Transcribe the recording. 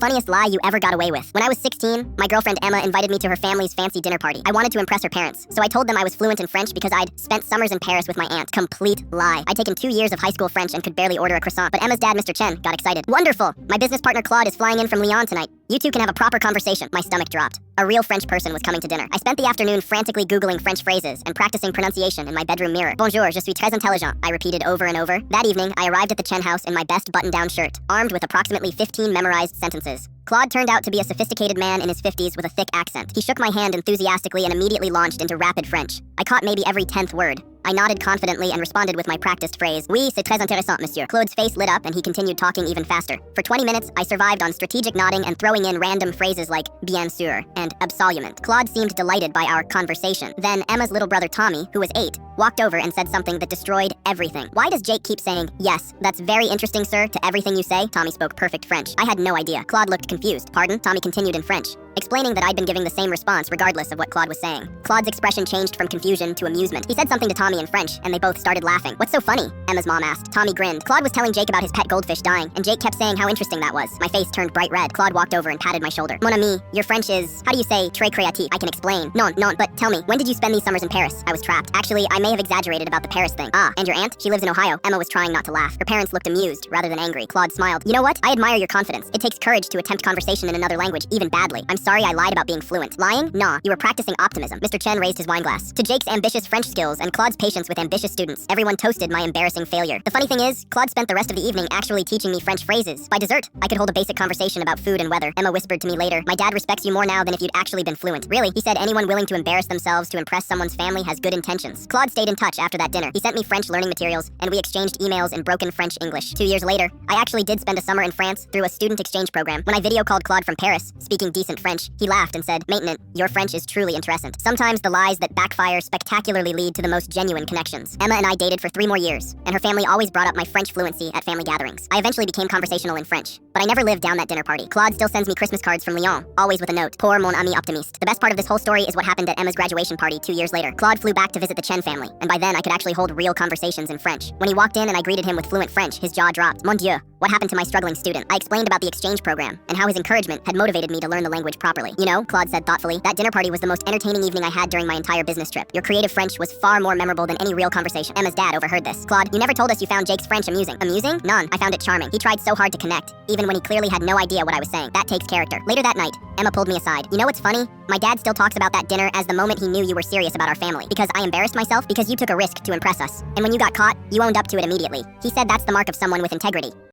funniest lie you ever got away with? When I was 16, my girlfriend Emma invited me to her family's fancy dinner party. I wanted to impress her parents, so I told them I was fluent in French because I'd spent summers in Paris with my aunt. Complete lie. I'd taken 2 years of high school French and could barely order a croissant, but Emma's dad, Mr. Chen, got excited. Wonderful! My business partner Claude is flying in from Lyon tonight. You two can have a proper conversation. My stomach dropped. A real French person was coming to dinner. I spent the afternoon frantically Googling French phrases and practicing pronunciation in my bedroom mirror. Bonjour, je suis très intelligent, I repeated over and over. That evening, I arrived at the Chen house in my best button-down shirt, armed with approximately 15 memorized sentences. Claude turned out to be a sophisticated man in his 50s with a thick accent. He shook my hand enthusiastically and immediately launched into rapid French. I caught maybe every 10th word. I nodded confidently and responded with my practiced phrase, Oui, c'est très intéressant, monsieur. Claude's face lit up and he continued talking even faster. For 20 minutes, I survived on strategic nodding and throwing in random phrases like bien sûr and absolument. Claude seemed delighted by our conversation. Then Emma's little brother Tommy, who was 8, walked over and said something that destroyed everything. Why does Jake keep saying, yes, that's very interesting, sir, to everything you say? Tommy spoke perfect French. I had no idea. Claude looked confused. Pardon? Tommy continued in French, explaining that I'd been giving the same response regardless of what Claude was saying. Claude's expression changed from confusion to amusement. He said something to Tommy in French, and they both started laughing. What's so funny? Emma's mom asked. Tommy grinned. Claude was telling Jake about his pet goldfish dying, and Jake kept saying how interesting that was. My face turned bright red. Claude walked over and patted my shoulder. Mon ami, your French is, how do you say, très créatif? I can explain. Non, but tell me, when did you spend these summers in Paris? I was trapped. Actually, I may have exaggerated about the Paris thing. Ah, and your aunt? She lives in Ohio. Emma was trying not to laugh. Her parents looked amused rather than angry. Claude smiled. You know what? I admire your confidence. It takes courage to attempt conversation in another language, even badly. I'm sorry I lied about being fluent. Lying? Nah, you were practicing optimism. Mr. Chen raised his wineglass. To Jake's ambitious French skills and Claude's patience with ambitious students, everyone toasted my embarrassing failure. The funny thing is, Claude spent the rest of the evening actually teaching me French phrases. By dessert, I could hold a basic conversation about food and weather. Emma whispered to me later, my dad respects you more now than if you'd actually been fluent. Really? He said anyone willing to embarrass themselves to impress someone's family has good intentions. Claude stayed in touch after that dinner. He sent me French learning materials, and we exchanged emails in broken French English. 2 years later, I actually did spend a summer in France through a student exchange program. When I video called Claude from Paris, speaking decent French, he laughed and said, Maintenant, your French is truly interesting. Sometimes the lies that backfire spectacularly lead to the most genuine connections. Emma and I dated for 3 more years, and her family always brought up my French fluency at family gatherings. I eventually became conversational in French, but I never lived down that dinner party. Claude still sends me Christmas cards from Lyon, always with a note, Pour mon ami optimiste. The best part of this whole story is what happened at Emma's graduation party 2 years later. Claude flew back to visit the Chen family, and by then I could actually hold real conversations in French. When he walked in and I greeted him with fluent French, his jaw dropped. Mon Dieu, what happened to my struggling student? I explained about the exchange program, and how his encouragement had motivated me to learn the language properly. You know, Claude said thoughtfully, that dinner party was the most entertaining evening I had during my entire business trip. Your creative French was far more memorable than any real conversation. Emma's dad overheard this. Claude, you never told us you found Jake's French amusing. Amusing? None. I found it charming. He tried so hard to connect, even when he clearly had no idea what I was saying. That takes character. Later that night, Emma pulled me aside. You know what's funny? My dad still talks about that dinner as the moment he knew you were serious about our family. Because I embarrassed myself because you took a risk to impress us. And when you got caught, you owned up to it immediately. He said that's the mark of someone with integrity.